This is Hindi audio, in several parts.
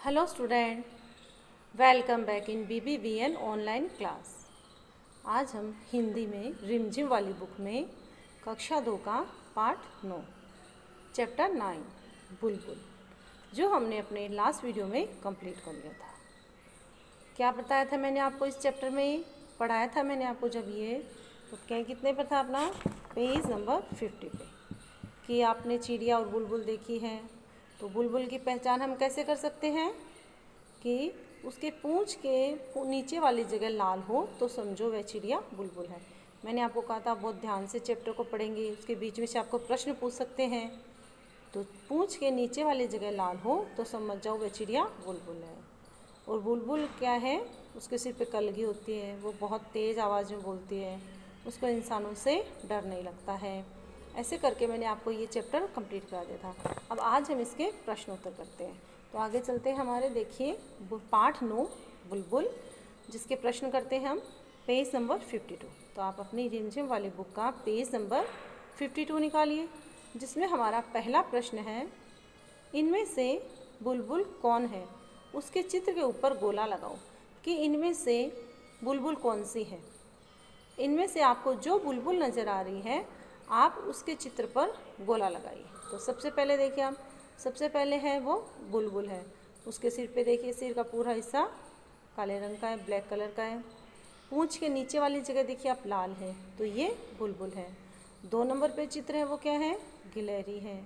Hello student, welcome back in BBVN online class. आज हम हिंदी में रिमझिम वाली बुक में कक्षा 2 का पाठ 9 चैप्टर 9 बुलबुल, जो हमने अपने लास्ट वीडियो में कंप्लीट कर लिया था। क्या बताया था मैंने आपको? इस चैप्टर में पढ़ाया था मैंने आपको जब ये तो क्या कितने पर था अपना पेज नंबर 50 पे कि आपने चिड़िया और बुलबुल देखी है। तो बुलबुल की पहचान हम कैसे कर सकते हैं कि उसके पूंछ के नीचे वाली जगह लाल हो तो समझो वह चिड़िया बुलबुल है। मैंने आपको कहा था बहुत ध्यान से चैप्टर को पढ़ेंगे, उसके बीच में से आपको प्रश्न पूछ सकते हैं। तो पूंछ के नीचे वाली जगह लाल हो तो समझ जाओ वह चिड़िया बुलबुल है। और बुलबुल क्या है? उसके सिर पे कलगी होती है, वो बहुत तेज़ आवाज़ में बोलती है, उसको इंसानों से डर नहीं लगता है। ऐसे करके मैंने आपको ये चैप्टर कंप्लीट करा दिया था। अब आज हम इसके प्रश्न उत्तर करते हैं। तो आगे चलते हैं हमारे, देखिए पाठ 9 बुलबुल, जिसके प्रश्न करते हैं हम पेज नंबर 52। तो आप अपनी रिमझिम वाली बुक का पेज नंबर 52 निकालिए, जिसमें हमारा पहला प्रश्न है, इनमें से बुलबुल कौन है? उसके चित्र के ऊपर गोला लगाओ कि इनमें से बुलबुल कौन सी है। इनमें से आपको जो बुलबुल नज़र आ रही है आप उसके चित्र पर गोला लगाइए। तो सबसे पहले देखिए, आप सबसे पहले है वो बुलबुल है। उसके सिर पे देखिए, सिर का पूरा हिस्सा काले रंग का है, ब्लैक कलर का है। पूंछ के नीचे वाली जगह देखिए आप लाल है, तो ये बुलबुल है। 2 नंबर पे चित्र है वो क्या है? गिलहरी है।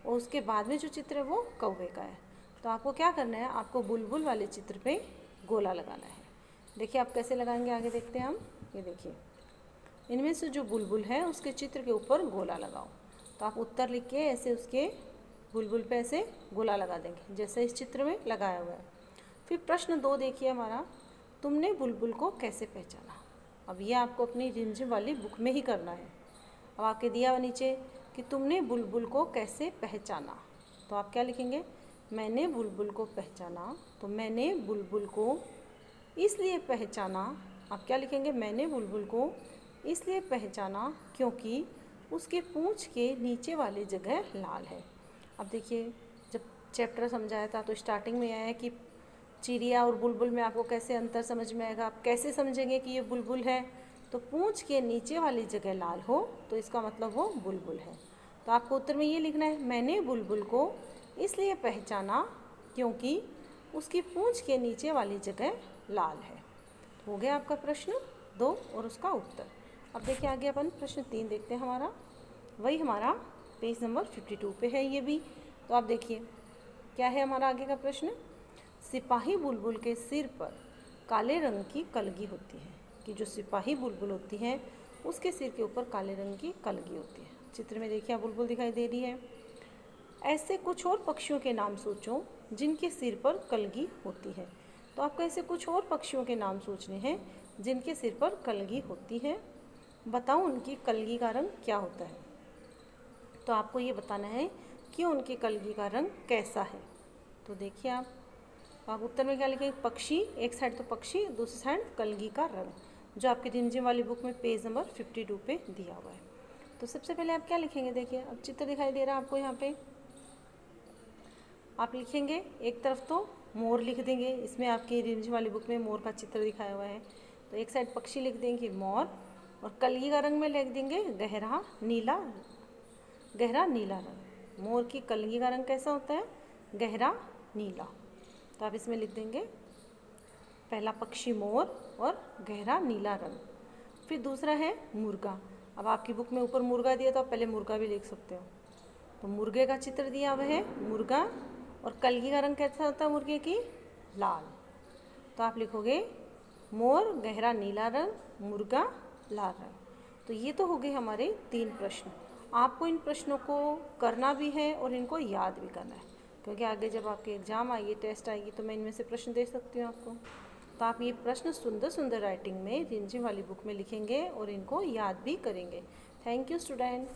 और उसके बाद में जो चित्र है वो कौवे का है। तो आपको क्या करना है, आपको बुलबुल वाले चित्र पे गोला लगाना है। देखिए आप कैसे लगाएंगे, आगे देखते हैं हम। ये देखिए, इनमें से जो बुलबुल है उसके चित्र के ऊपर गोला लगाओ। तो आप उत्तर लिख के ऐसे उसके बुलबुल पे ऐसे गोला लगा देंगे, जैसे इस चित्र में लगाया हुआ है। फिर प्रश्न 2 देखिए हमारा, तुमने बुलबुल को कैसे पहचाना? अब ये आपको अपनी रिमझिम वाली बुक में ही करना है। अब आपके दिया हुआ नीचे कि तुमने बुलबुल को कैसे पहचाना, तो आप क्या लिखेंगे? मैंने बुलबुल को पहचाना। तो मैंने बुलबुल को इसलिए पहचाना, आप क्या लिखेंगे? मैंने बुलबुल को इसलिए पहचाना क्योंकि उसके पूंछ के नीचे वाली जगह लाल है। अब देखिए, जब चैप्टर समझाया था तो स्टार्टिंग में आया है कि चिड़िया और बुलबुल में आपको कैसे अंतर समझ में आएगा। आप कैसे समझेंगे कि ये बुलबुल है? तो पूंछ के नीचे वाली जगह लाल हो तो इसका मतलब वो बुलबुल है। तो आपको उत्तर में ये लिखना है, मैंने बुलबुल को इसलिए पहचाना क्योंकि उसकी पूंछ के नीचे वाली जगह लाल है। हो गया आपका प्रश्न 2 और उसका उत्तर। अब देखिए आगे अपन प्रश्न 3 देखते हैं हमारा, वही हमारा पेज नंबर 52 पे है ये भी। तो आप देखिए क्या है हमारा आगे का प्रश्न, सिपाही बुलबुल के सिर पर काले रंग की कलगी होती है। कि जो सिपाही बुलबुल होती है उसके सिर के ऊपर काले रंग की कलगी होती है। चित्र में देखिए बुलबुल दिखाई दे रही है। ऐसे कुछ और पक्षियों के नाम सोचो जिनके सिर पर कलगी होती है। तो आपको ऐसे कुछ और पक्षियों के नाम सोचने हैं जिनके सिर पर कलगी होती है। बताओ उनकी कलगी का रंग क्या होता है। तो आपको ये बताना है कि उनकी कलगी का रंग कैसा है। तो देखिए आप उत्तर में क्या लिखेंगे? पक्षी, एक साइड तो पक्षी, दूसरी साइड कलगी का रंग, जो आपकी रिमझिम वाली बुक में पेज नंबर 52 पे दिया हुआ है। तो सबसे पहले आप क्या लिखेंगे? देखिए अब चित्र दिखाई दे रहा है आपको यहाँ पे। आप लिखेंगे एक तरफ तो मोर लिख देंगे, इसमें आपकी रिमझिम वाली बुक में मोर का चित्र दिखाया हुआ है। तो एक साइड पक्षी लिख देंगे मोर, और कलगी का रंग में लिख देंगे गहरा नीला रंग। मोर की कलगी का रंग कैसा होता है? गहरा नीला। तो आप इसमें लिख देंगे पहला पक्षी मोर और गहरा नीला रंग। फिर दूसरा है मुर्गा। अब आपकी बुक में ऊपर मुर्गा दिया तो आप पहले मुर्गा भी लिख सकते हो। तो मुर्गे का चित्र दिया हुआ है मुर्गा, और कलगी का रंग कैसा होता है मुर्गे की? लाल। तो आप लिखोगे मोर गहरा नीला रंग, मुर्गा लाल रंग। तो ये तो हो गए हमारे 3 प्रश्न। आपको इन प्रश्नों को करना भी है और इनको याद भी करना है, क्योंकि आगे जब आपके एग्ज़ाम आएगी, टेस्ट आएगी, तो मैं इनमें से प्रश्न दे सकती हूँ आपको। तो आप ये प्रश्न सुंदर सुंदर राइटिंग में रिमझिम वाली बुक में लिखेंगे और इनको याद भी करेंगे। Thank you student.